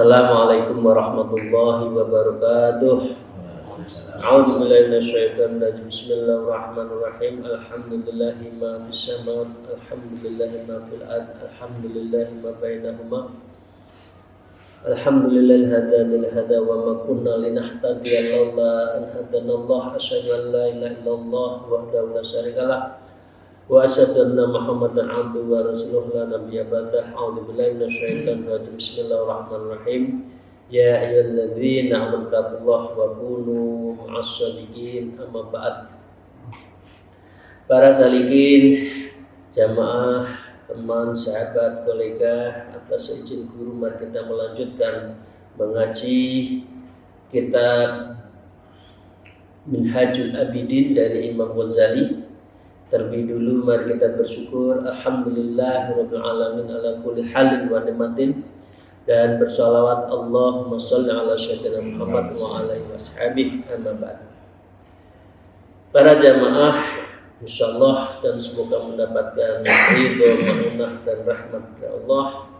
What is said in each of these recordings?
Assalamualaikum warahmatullahi wabarakatuh. A'udzu billahi minasyaitonir rajim. Bismillahirrahmanirrahim. Alhamdulillahi ma fis samawati, alhamdulillahi ma fil ardh, alhamdulillahi ma bainahuma. Alhamdulillahi hadana hada wa ma kunna linahtadiya laula an hadanallah. Asyhadu an la ilaha illallah wahdahu la syarikalah wa asyhadu anna Muhammadan abduhu wa rasuluhu la nabiyya ba'dah. A'udzu billahi minasyaitonir rajim. Bismillahirrahmanirrahim. Ya ayyuhalladzina amanu taqullaha wa kunu ma'as shadiqin. Amma ba'd. Para salikin, jamaah, teman, sahabat, kolega, atas izin guru mari kita melanjutkan mengaji kitab Minhajul Abidin dari Imam Ghazali. Terlebih dulu mari kita bersyukur alhamdulillahirabbil alamin ala kulli halin wa nikmatin, dan bersalawat Allahumma shalli ala sayyidina Muhammad wa alihi washabihi. Amma ba'd. Para jamaah, insyaallah dan semoga mendapatkan ridho, maghfirah dan rahmat dari Allah.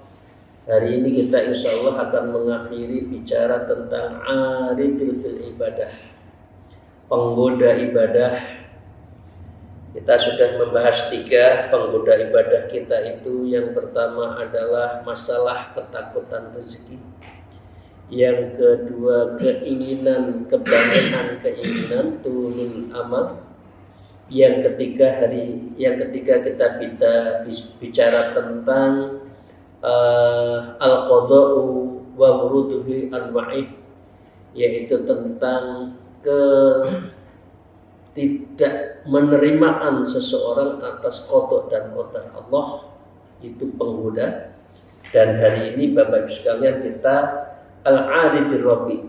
Hari ini kita insyaallah akan mengakhiri bicara tentang aridil fil ibadah, penggoda ibadah. Kita sudah membahas 3 penggoda ibadah kita itu. Yang pertama adalah masalah ketakutan rezeki. Yang kedua keinginan, kebanyakan keinginan, tulul amal. Yang ketiga kita bicara tentang al-qada'u wa wuruduhi anwa'i, yaitu tentang tidak menerimaan seseorang atas qada dan qadar Allah, itu penggoda. Dan hari ini Bapak Ibu sekalian kita al-aridir rabbi,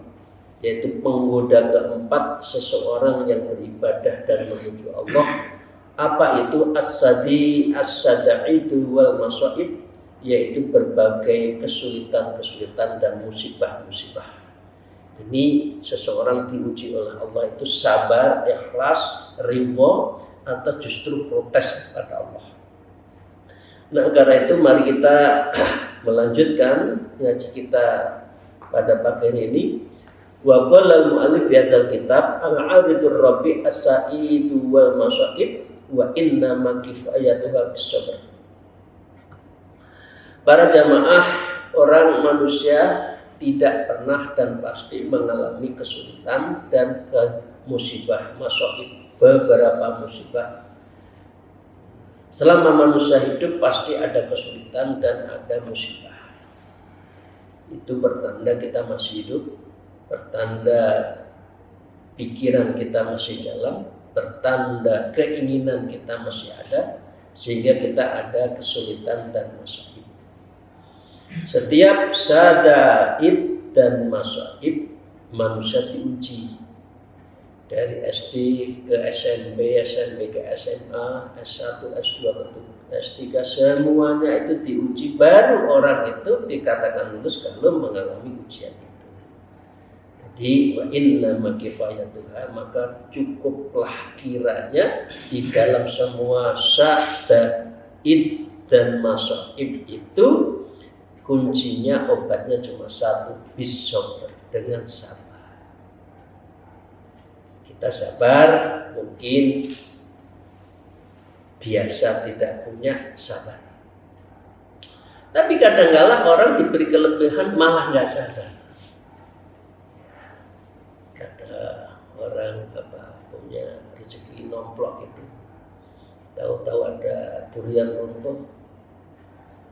yaitu penggoda keempat seseorang yang beribadah dan menuju Allah. Apa itu as-sada'idu wal masaib, yaitu berbagai kesulitan-kesulitan dan musibah-musibah. Ini seseorang diuji oleh Allah itu sabar, ikhlas, ridho, atau justru protes kepada Allah. Nah, karena itu mari kita melanjutkan ngaji kita pada pagi ini. Wa qala al-mu'allif fi hadzal kitab al-'aridur rabbi as-sa'idu wal masaib wa inna ma kifayatuha bis-sabr. Para jamaah, orang manusia tidak pernah dan pasti mengalami kesulitan dan musibah, masaib, beberapa musibah. Selama manusia hidup pasti ada kesulitan dan ada musibah. Itu pertanda kita masih hidup, pertanda pikiran kita masih jalan, pertanda keinginan kita masih ada, sehingga kita ada kesulitan dan masaib. Setiap sadaib dan masaib manusia diuji, dari SD ke SMP, SMP ke SMA, S1, S2, S3, semuanya itu diuji. Baru orang itu dikatakan lulus kalau mengalami ujian itu. Jadi wa inna ma kifayatuha, maka cukuplah kiranya di dalam semua sadaib dan masaib itu kuncinya, obatnya cuma satu, bisabar, dengan sabar. Kita sabar, mungkin biasa tidak punya sabar. Tapi kadang-kala orang diberi kelebihan malah nggak sabar. Kada orang punya rezeki nomplok itu, tahu-tahu ada durian runtuh.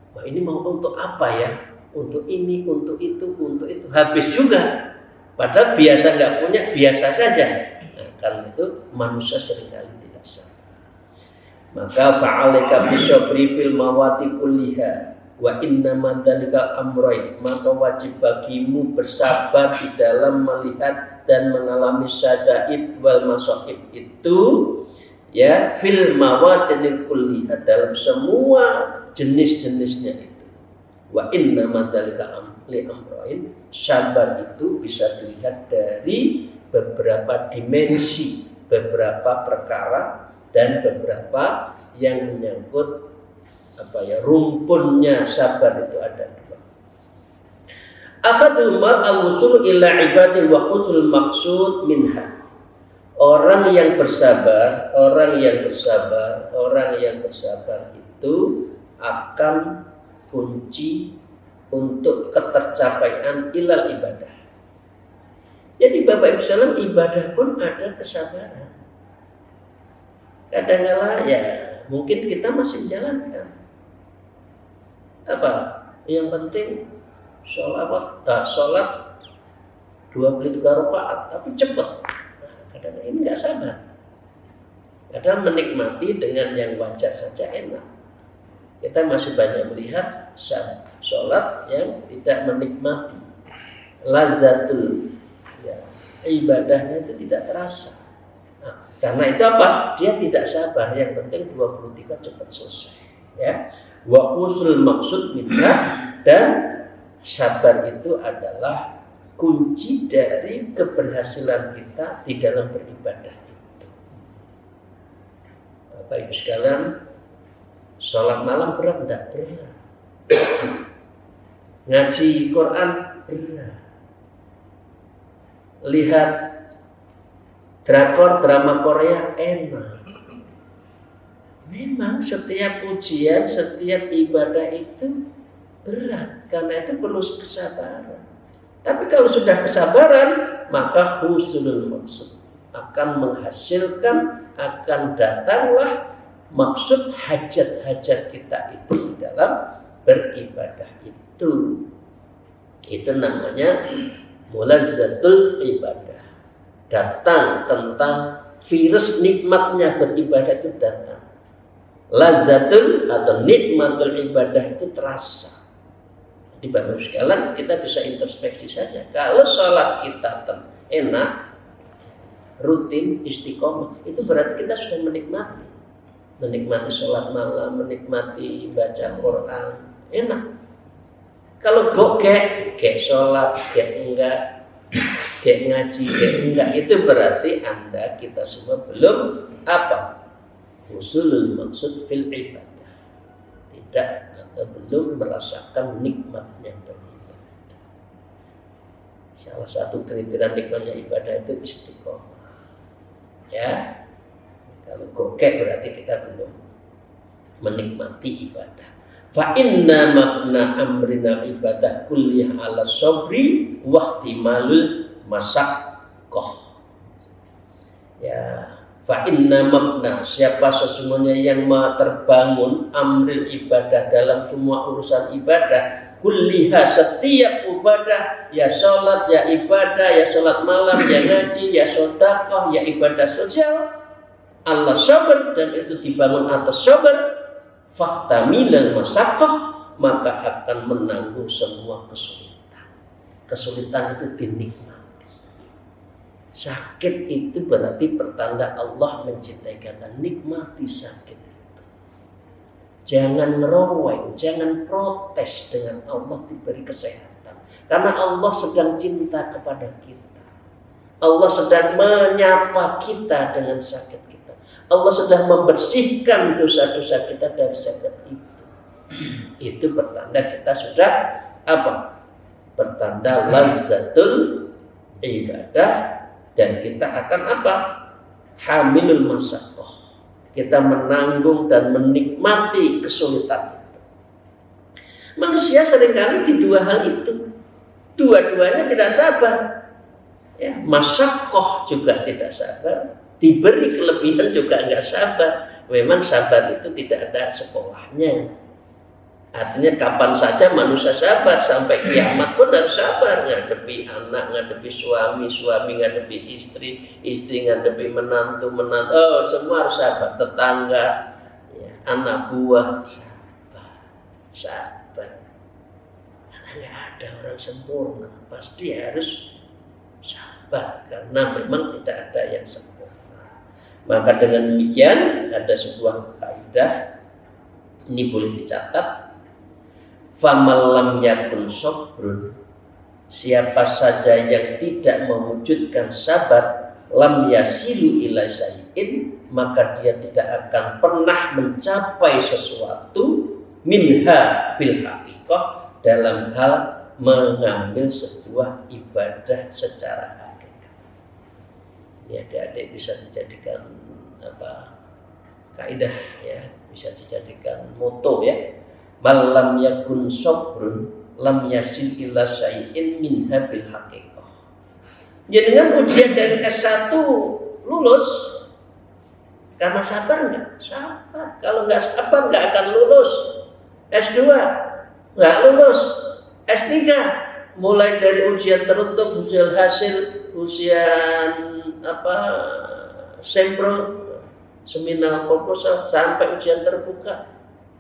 Wah, ini mau untuk apa ya? Untuk ini, untuk itu, habis juga. Padahal biasa nggak punya, biasa saja. Nah, karena itu manusia seringkali tidak sabar. Maka fa'alika bisabri fil mawati kulliha wa inna madzalika amroin, maka wajib bagimu bersabar di dalam melihat dan mengalami syada'id wal masaib itu ya fil mawadinil kulliyah, dalam semua jenis-jenisnya itu. Wa inna madzalika li amrain, sabar itu bisa dilihat dari beberapa dimensi, beberapa perkara, dan beberapa yang menyangkut rumpunnya sabar itu ada dua. Ahaduhuma al-wusul ila ibadil wa husul maqsud minha. Orang yang bersabar itu akan kunci untuk ketercapaian ilal ibadah. Jadi Bapak Ibu sekalian, ibadah pun ada kesabaran. Kadang-kala ya mungkin kita masih menjalankan. Yang penting sholat 23 rakaat tapi cepat. Kadang-kadang ini nggak sabar. Kadang menikmati dengan yang wajar saja enak. Kita masih banyak melihat sholat yang tidak menikmati lazatul ibadahnya itu tidak terasa. Karena itu dia tidak sabar. Yang penting 23 cepat selesai. Ya, wa husul maksud minha, dan sabar itu adalah kunci dari keberhasilan kita di dalam beribadah itu. Bapak Ibu sekalian, sholat malam berat enggak? Berat. Ngaji Quran berat. Lihat drakor, drama Korea enak. Memang setiap ujian, setiap ibadah itu berat, karena itu perlu kesabaran. Tapi kalau sudah kesabaran, maka husnul maksud akan menghasilkan, akan datanglah maksud hajat-hajat kita itu di dalam beribadah itu. Itu namanya mulazzatul ibadah. Datang tentang virus nikmatnya beribadah itu datang. Lazzatul atau nikmatul ibadah itu terasa. Di Bapak Ibu sekalian, kita bisa introspeksi saja. Kalau sholat kita enak, rutin, istiqomah, itu berarti kita sudah menikmati sholat malam, menikmati baca Quran, enak. Kalau kayak sholat, kayak enggak, kayak ngaji, kayak enggak, itu berarti kita semua belum usulul maksud fil ibadah. Tidak atau belum merasakan nikmatnya beribadah. Salah satu kriteria nikmatnya ibadah itu istiqomah. Ya, kalau gokek berarti kita belum menikmati ibadah. Fa inna makna amrina ibadah kulliyah ala sabri wa ihtimalul masyaqqah. Ya, fa inna makna, siapa sesungguhnya yang terbangun amril ibadah dalam semua urusan ibadah, kulliha setiap ibadah, ya sholat, ya ibadah, ya sholat malam, ya ngaji, ya sedekah, ya ibadah sosial, Allah sabar, dan itu dibangun atas sabar, fahtamilal masyaqqah, maka akan menanggung semua kesulitan. Kesulitan itu dinikmati. Sakit itu berarti pertanda Allah mencintai kita. Nikmati sakit itu. Jangan ngeroweng, jangan protes dengan Allah diberi kesehatan. Karena Allah sedang cinta kepada kita. Allah sedang menyapa kita dengan sakit kita. Allah sedang membersihkan dosa-dosa kita dari sakit itu. Itu pertanda kita sudah Pertanda lazzatul ibadah. Dan kita akan hamilul masyaqqah. Kita menanggung dan menikmati kesulitan itu. Manusia seringkali di dua hal itu, dua-duanya tidak sabar. Ya, masyaqqah juga tidak sabar, diberi kelebihan juga enggak sabar. Memang sabar itu tidak ada sekolahnya. Artinya kapan saja manusia sabar, sampai kiamat pun harus sabar, ngadepi anak, ngadepi suami, ngadepi istri, ngadepi menantu, semua harus sabar, tetangga, ya, anak buah, sabar. Karena nggak ada orang sempurna, pasti harus sabar. sabar karena memang tidak ada yang sempurna. Maka dengan demikian ada sebuah kaidah, ini boleh dicatat, faman lam yakun sabrun, siapa saja yang tidak mewujudkan sabar, lam yasilu ila syai'in, maka dia tidak akan pernah mencapai sesuatu minha bil haqiqah, dalam hal mengambil sebuah ibadah secara hakikat. Ya, adik-adik bisa dijadikan kaidah ya, bisa dijadikan moto ya. Malam yakun sabrun lam yasil ila syai'in minha bil haqiqah. Ya, dengan ujian dari S1 lulus karena sabar nggak? Sabar. Kalau nggak sabar nggak akan lulus. S2 nggak lulus. S3 mulai dari ujian tertutup, ujian hasil, ujian sempro, seminar proposal, sampai ujian terbuka.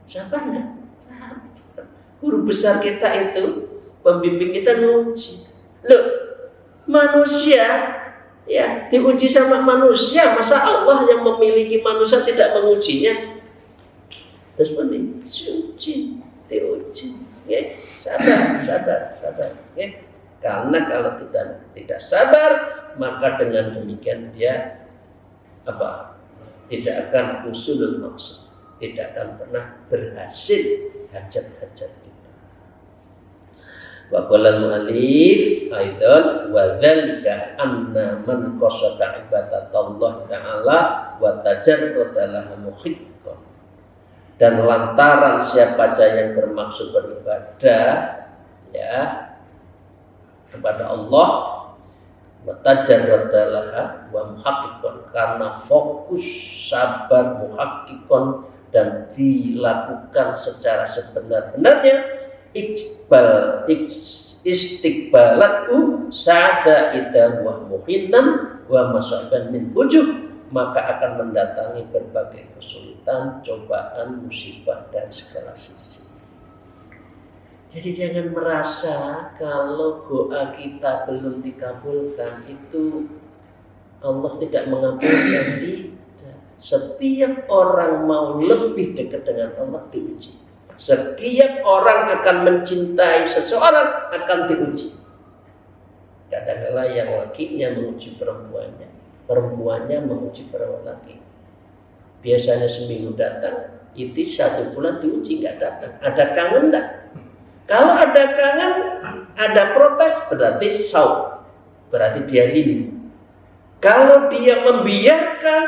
Sabar nggak? Sabar. Guru besar kita itu, pembimbing kita nguji. Loh, manusia ya diuji sama manusia, masa Allah yang memiliki manusia tidak mengujinya? Terus penting diuji ya, sabar ya. Karena kalau tidak sabar, maka dengan demikian dia tidak akan husnul maksud, tidak akan pernah berhasil hajat-hajat kita. Wa qala al-mu'allif aidan wa dzalika anna man qasada ibadatallah ta'ala wa tajarrada laha muhiqqan, dan lantaran siapa saja yang bermaksud beribadah ya kepada Allah, wa tajarrada laha wa muhaqqiqan, karena fokus sabar muhaqqiqan dan dilakukan secara sebenar-benarnya, istiqbalatu sa'ada idza wa muhinnan wa masaban min wujuh, maka akan mendatangi berbagai kesulitan, cobaan, musibah dan segala sisi. Jadi jangan merasa kalau doa kita belum dikabulkan itu Allah tidak mengabulkan. Tidak. Setiap orang mau lebih dekat dengan Allah diuji. Setiap orang akan mencintai seseorang akan diuji. Kadang-kadang yang lakinya menguji perempuannya, perempuannya menguji perempuan laki. Biasanya seminggu datang, itu 1 bulan diuji nggak datang. Ada kangen enggak? Kalau ada kangen, ada protes, berarti saut, berarti dia rindu. Kalau dia membiarkan,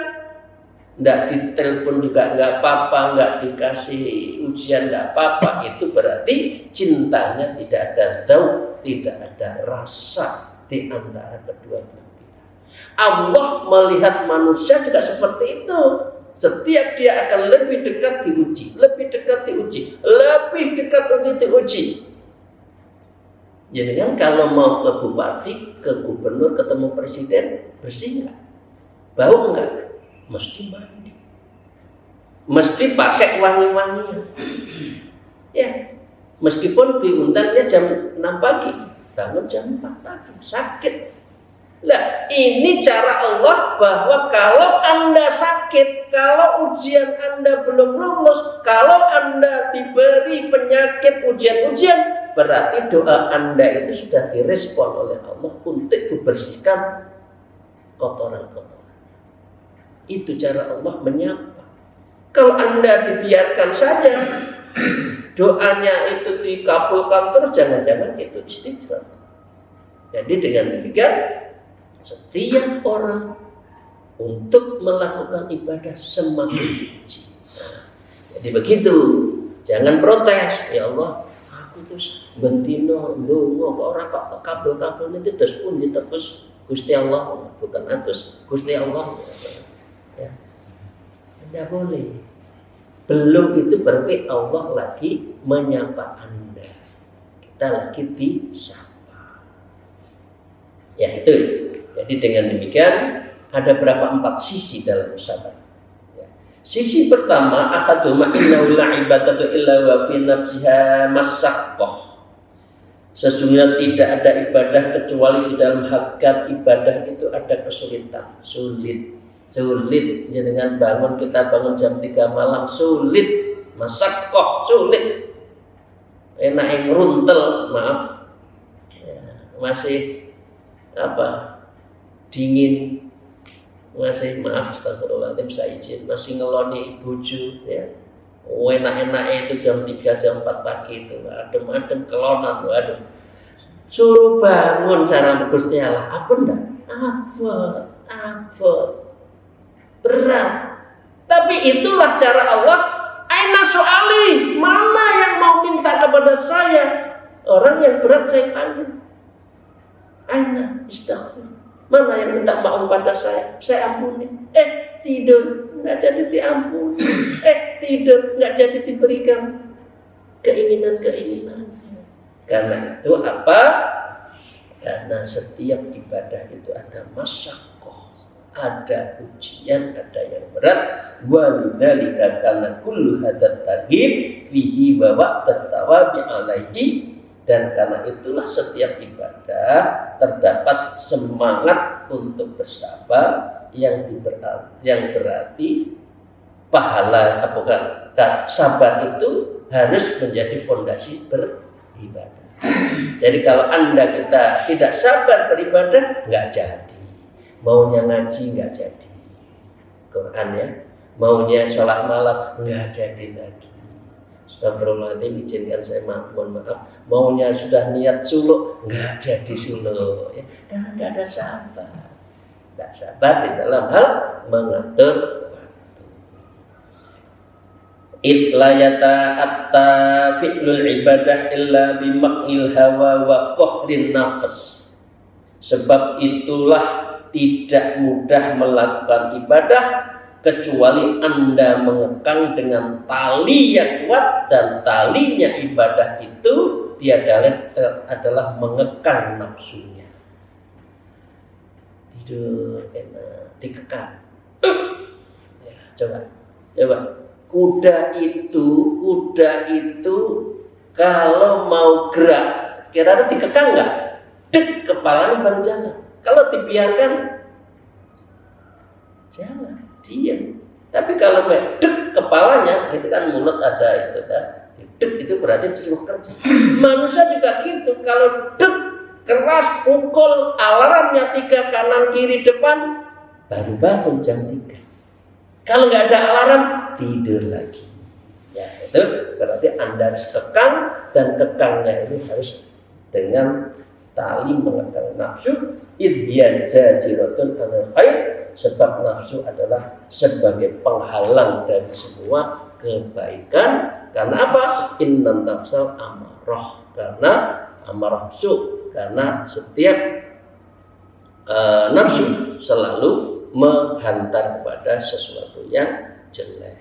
nggak ditelepon juga nggak apa-apa, nggak dikasih ujian nggak apa-apa, itu berarti cintanya tidak ada daun, tidak ada rasa di antara kedua belah pihak. Allah melihat manusia tidak seperti itu. Setiap dia akan lebih dekat diuji, lebih dekat diuji, lebih dekat diuji. Jadi kan kalau mau ke bupati, ke gubernur, ketemu presiden, bersih nggak? Bau nggak? Mesti mandi, mesti pakai wangi-wangian. Ya, meskipun diundangnya jam 6 pagi, bangun jam 4 pagi, sakit. Nah, ini cara Allah bahwa kalau Anda sakit, kalau ujian Anda belum lulus, kalau Anda diberi penyakit ujian-ujian, berarti doa Anda itu sudah direspon oleh Allah untuk dibersihkan kotoran-kotoran. Itu cara Allah menyapa. Kalau Anda dibiarkan saja, doanya itu dikabulkan terus, jangan-jangan itu istijab. Jadi dengan demikian, setiap orang untuk melakukan ibadah semakin diuji. Jadi begitu, jangan protes. Ya Allah, aku terus bentino ndonga kok ora kok kabul-kabul itu terus pun ditebus Gusti Allah, bukan Agus, Gusti Allah. Ya. Tidak boleh. Belum itu berarti Allah lagi menyapa Anda. Kita lagi disapa. Ya itu. Jadi dengan demikian ada berapa 4 sisi dalam sabar. Ya. Sisi pertama, ahaduma innahu la ibadatu illa wa fi nafsiha masaqqah. Sesungguhnya tidak ada ibadah kecuali di dalam hakikat ibadah itu ada kesulitan, sulit. Dengan bangun, kita bangun jam 3 malam sulit, masakoh sulit, enak yang runtel, maaf ya, masih dingin, masih astagfirullahaladzim, saya izin, masih ngeloni bojo ya. Enak-enak itu jam 3 jam 4 pagi itu adem-adem kelonan, waduh. Suruh bangun cara Gusti Allah, apa ndak? Apa? Berat. Tapi itulah cara Allah. Aina soali, mana yang mau minta kepada saya? Orang yang berat saya panggil. Aina istighfar. Mana yang minta maaf pada saya ampuni. Tidur, nggak jadi diampuni. Tidur, nggak jadi diberikan keinginan. Karena itu apa? Karena setiap ibadah itu ada masyaqqah, ada ujian, ada yang berat. Walidzalika kana kullu hadzal tarhib fihi wa waqtas tawabi alaihi. Dan karena itulah setiap ibadah terdapat semangat untuk bersabar yang berarti pahala sabar itu harus menjadi fondasi beribadah. Jadi kalau kita tidak sabar beribadah, nggak jadi. Maunya ngaji nggak jadi, Quran ya. Maunya sholat malam nggak jadi lagi. Astagfirullahaladzim, izinkan saya mohon maaf. Maunya sudah niat suluk nggak jadi suluk ya. Karena nggak ada sabar. Nggak sabar di dalam hal mengatur waktu. Itlayata atta fi'lul ibadah illa bimakil hawa wa qahrin nafas. Sebab itulah tidak mudah melakukan ibadah kecuali Anda mengekang dengan tali yang kuat, dan talinya ibadah itu adalah mengekang nafsunya. Tidur enak, dikekang. Ya, coba. Kuda itu kalau mau gerak, kira-kira dikekang nggak? Dek, kepalanya baru jalan. Kalau dibiarkan jalan, diam. Tapi kalau dek kepalanya, itu kan mulut ada itu kan. Dek itu berarti disuruh kerja. Manusia juga gitu. Kalau dek keras pukul alarmnya 3 kanan kiri depan, baru bangun jam 3. Kalau nggak ada alarm, tidur lagi. Ya, itu berarti Anda harus kekang, dan kekangnya ini harus dengan tali mengekang nafsu. Idhiya zajiratun anil khair, sebab nafsu adalah sebagai penghalang dari semua kebaikan. Karena apa? Innan nafsal amarah, karena amarah su, karena setiap nafsu selalu menghantar kepada sesuatu yang jelek.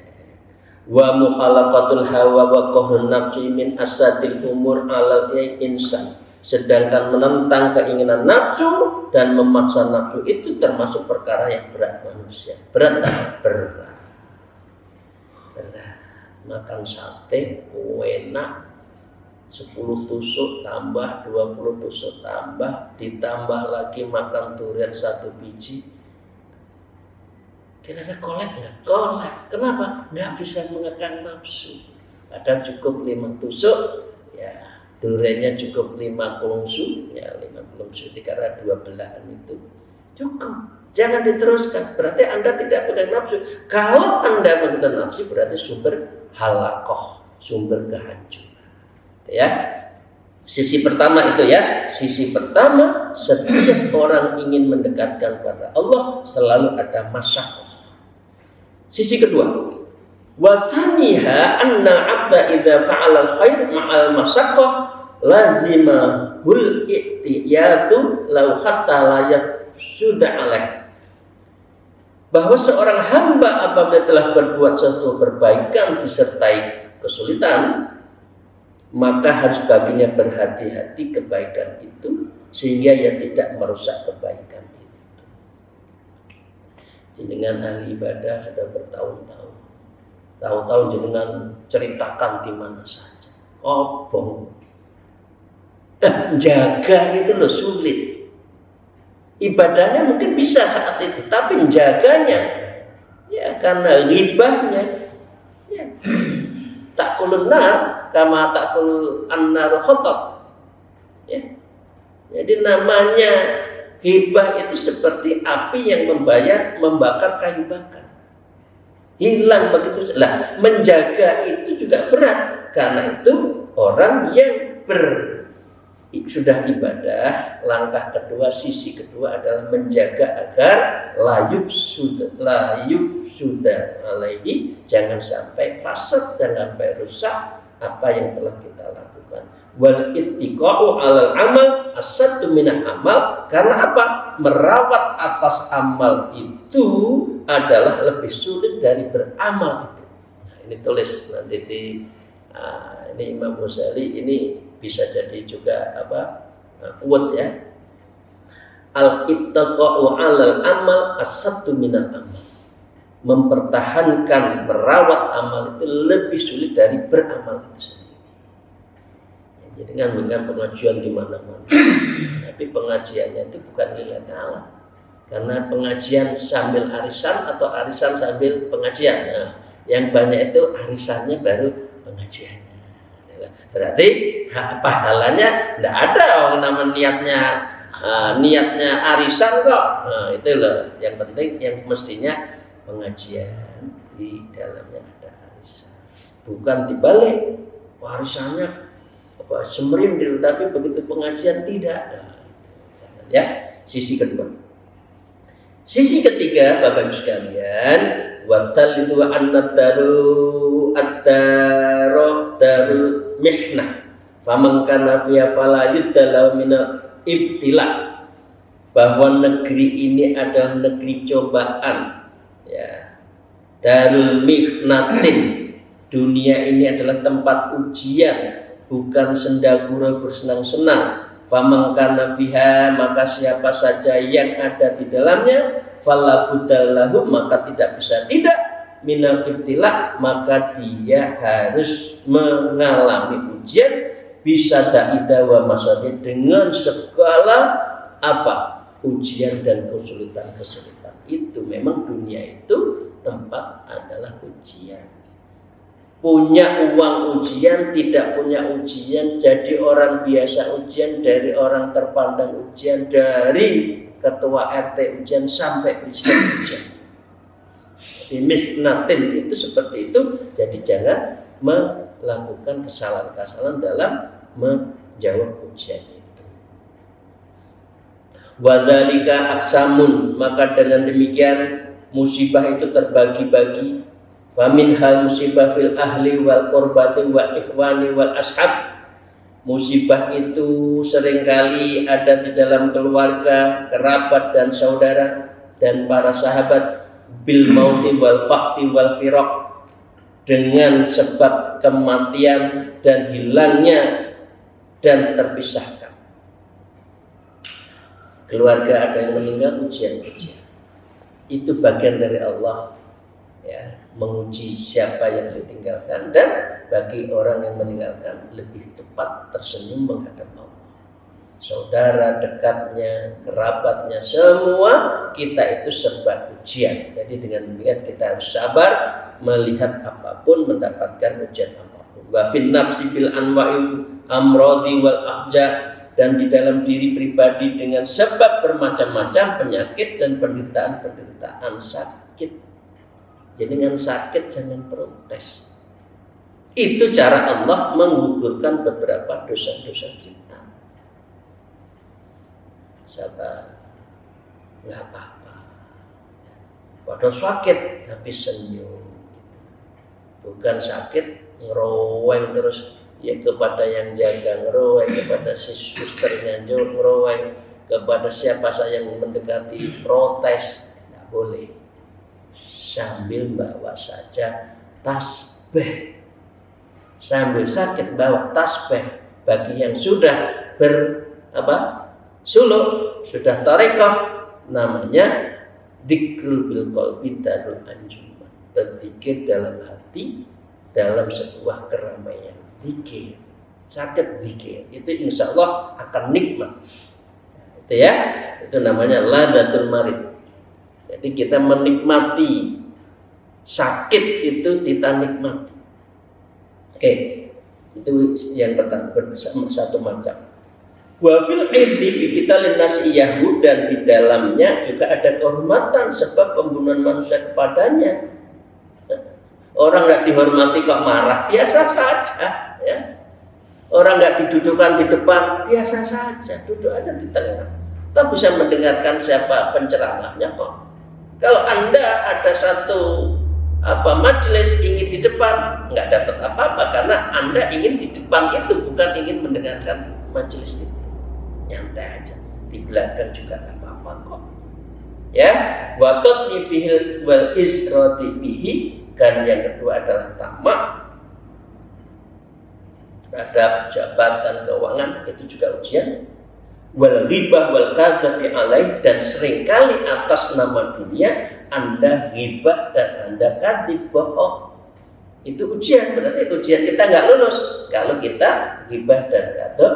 Wa mukhalaqatul hawa wa qahrun nafsi min asadil umur alal insan. Sedangkan menentang keinginan nafsu dan memaksa nafsu itu termasuk perkara yang berat manusia. Berat. Makan sate enak, 10 tusuk tambah, 20 tusuk tambah, ditambah lagi makan durian 1 biji. Kira-kira kolek nggak? Kolek. Kenapa? Nggak bisa mengekang nafsu. Padahal cukup 5 tusuk, ya. Duriannya cukup 5 kelungsu, ya 5 kelungsu karena 2 belahan itu cukup. Jangan diteruskan. Berarti Anda tidak pegang nafsu. Kalau Anda pegang nafsu, berarti sumber halakoh, sumber kehancuran. Ya. Sisi pertama itu ya. Sisi pertama, setiap orang ingin mendekatkan pada Allah selalu ada masyaqqah. Sisi kedua, wa thaniha anna 'abda idza fa'ala al-khair ma'al masyaqqah lazimahul i'tiyatu law hatta la yafsuda alaih. Bahwa seorang hamba apabila telah berbuat sesuatu perbaikan disertai kesulitan, maka harus baginya berhati-hati kebaikan itu sehingga ia tidak merusak kebaikan itu. Jenengan ahli ibadah sudah bertahun-tahun, jenengan ceritakan di mana saja, kobong, Jaga itu loh sulit. Ibadahnya mungkin bisa saat itu, tapi jaganya ya karena ribahnya ya. Takulun nar kama takul an-nar khotok. Ya. Jadi namanya hibah itu seperti api yang membakar kayu bakar. Hilang begitu. Lah, menjaga itu juga berat. Karena itu orang yang sudah ibadah, langkah kedua, sisi kedua adalah menjaga agar layuf sudah alaihi, jangan sampai fasad, jangan sampai rusak apa yang telah kita lakukan. Wal ittiqa'u 'alal amal asaddu minal amal, karena apa? Merawat atas amal itu adalah lebih sulit dari beramal itu. Nah, ini tulis nanti ini Imam Ghazali, ini bisa jadi juga quote ya. Al ittaqa'u 'alal amal asaddu minal amal. Mempertahankan, merawat amal itu lebih sulit dari beramal itu sendiri. Jadi dengan pengajian di mana-mana. Tapi pengajiannya itu bukan lillahi ta'ala. Karena pengajian sambil arisan atau arisan sambil pengajian. Nah, yang banyak itu arisannya baru pengajiannya. Berarti pahalanya tidak ada orang nama niatnya arisan kok. Nah, itu loh yang penting, yang mestinya pengajian di dalamnya ada arisan. Bukan dibalik arisannya semerindil, tapi begitu pengajian tidak. Ya, sisi kedua. Sisi ketiga, Bapak Ibu sekalian, watal itu an-daru daru mihnah. Faman kana fiya fala yuddalau minal ibtila. Bahwa negeri ini adalah negeri cobaan. Ya. Darul mihnatin. Dunia ini adalah tempat ujian, bukan sendagura bersenang-senang. Faman kana fiha, maka siapa saja yang ada di dalamnya, fala budallahu, maka tidak bisa tidak minal ibtila, maka dia harus mengalami ujian bisa daida wa masyadid, dengan segala ujian dan kesulitan-kesulitan. Itu memang dunia itu tempat adalah ujian. Punya uang ujian, tidak punya ujian, jadi orang biasa ujian, dari orang terpandang ujian, dari ketua RT ujian sampai presiden ujian. Jadi mihnatin itu seperti itu. Jadi jangan melakukan kesalahan-kesalahan dalam menjawab ujian itu. Wadzalika aksamun, maka dengan demikian musibah itu terbagi-bagi. Famin hal musibah fil ahli wal qurbati wal ikhwani wal ashab. Musibah itu seringkali ada di dalam keluarga, kerabat dan saudara dan para sahabat. Bil mauti wal faqti wal firaq, dengan sebab kematian dan hilangnya dan terpisahkan. Keluarga ada yang meninggal, ujian-ujian. Itu bagian dari Allah, ya, menguji siapa yang ditinggalkan, dan bagi orang yang meninggalkan lebih tepat tersenyum menghadap Allah. Saudara dekatnya, kerabatnya, semua kita itu serba ujian. Jadi dengan demikian kita harus sabar melihat apapun, mendapatkan ujian apapun. Wa fin nafsi bil anwa'il amradi wal ahja, dan di dalam diri pribadi dengan sebab bermacam-macam penyakit dan penderitaan sakit. Jadi dengan sakit jangan protes. Itu cara Allah menggugurkan beberapa dosa-dosa kita. Sabar, nggak apa-apa. Padahal sakit tapi senyum. Bukan sakit ngeroweng terus, ya kepada yang jaga ngeroweng, kepada si susternya ngeroweng, kepada siapa saja yang mendekati protes. Nggak boleh. Sambil bawa saja tasbih. Sambil sakit bawa tasbih. Bagi yang sudah suluk, sudah tarekah, namanya dzikrul bil qalbi darul anjuman. Berzikir dalam hati dalam sebuah keramaian. Zikir. sakit zikir itu insya Allah akan nikmat. Itu ya, itu namanya ladatul marid. Jadi kita menikmati sakit itu kita nikmati. Oke, itu yang pertama, satu macam. Wa fil ilmi kita linasiyahu, dan di dalamnya juga ada kehormatan sebab pembunuhan manusia kepadanya. Orang nggak dihormati kok marah, biasa saja. Ya. Orang nggak didudukkan di depan, biasa saja, duduk aja di tengah. Kita bisa mendengarkan siapa penceramahnya kok. Kalau Anda ada satu majelis ingin di depan, nggak dapat apa-apa karena Anda ingin di depan itu, bukan ingin mendengarkan majelis itu. Nyantai aja, di belakang juga nggak apa-apa kok. Ya, watot nifihil wal isroti bihi, dan yang kedua adalah tamak terhadap jabatan keuangan, itu juga ujian. Wal ghibah wal kadzabi alaih, dan seringkali atas nama dunia Anda ghibah dan Anda kadzib, bohong. Itu ujian, berarti ujian kita nggak lulus kalau kita ghibah dan kadzib.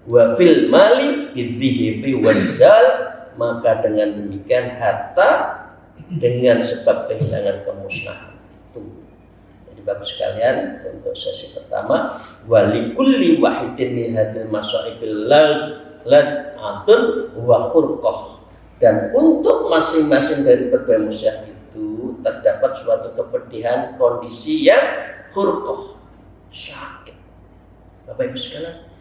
Wa fil mali bidhibi wazal, maka dengan demikian harta dengan sebab kehilangan kemusnahan. Itu. Jadi bagus sekalian, untuk sesi pertama, walikulli wahidin min hadil masaibil lad'atun wa khurqah, dan untuk masing-masing dari berbagai musibah itu terdapat suatu kepedihan, kondisi yang khurqah, sakit. Bapak Ibu sekalian,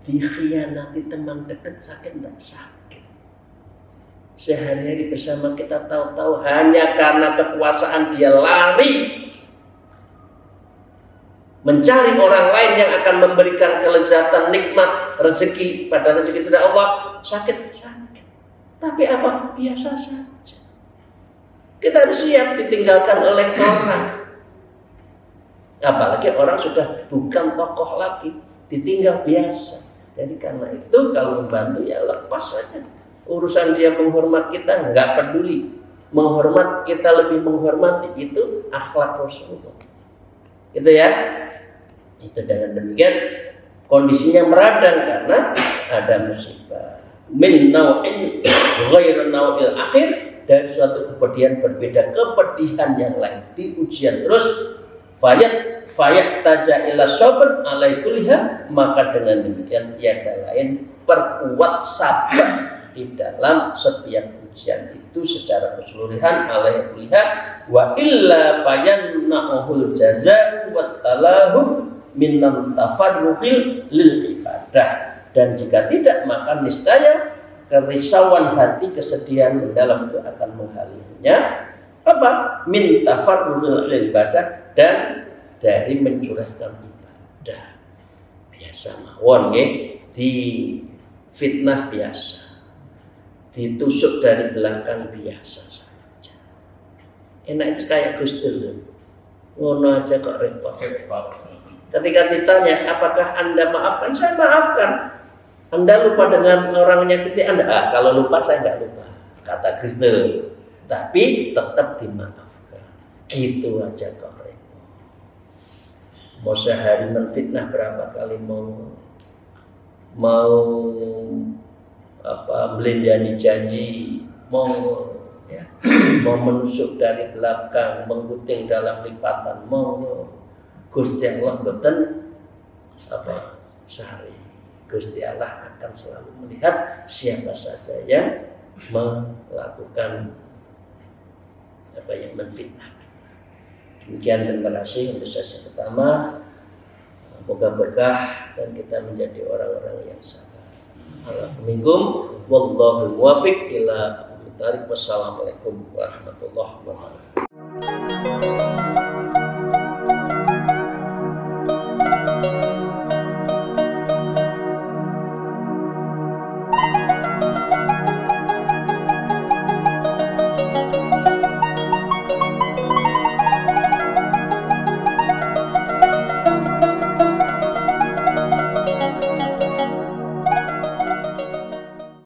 dikhianati teman dekat sakit enggak? Sakit. Sehari-hari bersama kita, tahu-tahu hanya karena kekuasaan dia lari mencari orang lain yang akan memberikan kelezatan, nikmat, rezeki, pada rezeki tidak Allah, sakit. Tapi apa? Biasa saja. Kita harus siap ditinggalkan oleh orang. Apalagi orang sudah bukan tokoh lagi, ditinggal biasa. Jadi karena itu kalau membantu ya lepas saja. Urusan dia menghormat kita nggak peduli. Menghormat kita lebih menghormati, itu akhlak Rasulullah. Gitu ya. Itu dengan demikian kondisinya meradang karena ada musibah. Min nau'in ghairu nau'il akhir, dari suatu kepedihan berbeda kepedihan yang lain. Di ujian terus fayahtaja ila sabr alaikulliha, maka dengan demikian tiada lain perkuat sabar di dalam setiap ujian itu secara keseluruhan alaikulliha, wa illa fayanna'uhul jazaa wa talahuf minan tafarruhil lil ibadah, dan jika tidak maka niscaya kerisauan hati, kesedihan mendalam itu akan menghalirnya apa? Min tafarruhil lil ibadah, dan dari mencurahkan ibadah. Biasa mawon nggih, di fitnah biasa, ditusuk dari belakang biasa saja. Enak itu kayak Gus Dur, ngono aja kok repot. Ketika ditanya apakah Anda maafkan, saya maafkan. Anda lupa dengan orang menyakiti Anda, kalau lupa saya nggak lupa, kata Gus Dur. Tapi tetap dimaafkan. Gitu aja kok repot. Mau sehari menfitnah berapa kali, mau melenjani janji, mau menusuk dari belakang, menggunting dalam lipatan, mau Gusti Allah boten sehari. Gusti Allah akan selalu melihat siapa saja yang melakukan yang menfitnah. Demikian, terima kasih untuk sesi pertama. Semoga berkah dan kita menjadi orang-orang yang sabar. Alhamdulillah, wallahu muwaffiq ila aqwamit thariq. Wassalamualaikum warahmatullahi wabarakatuh.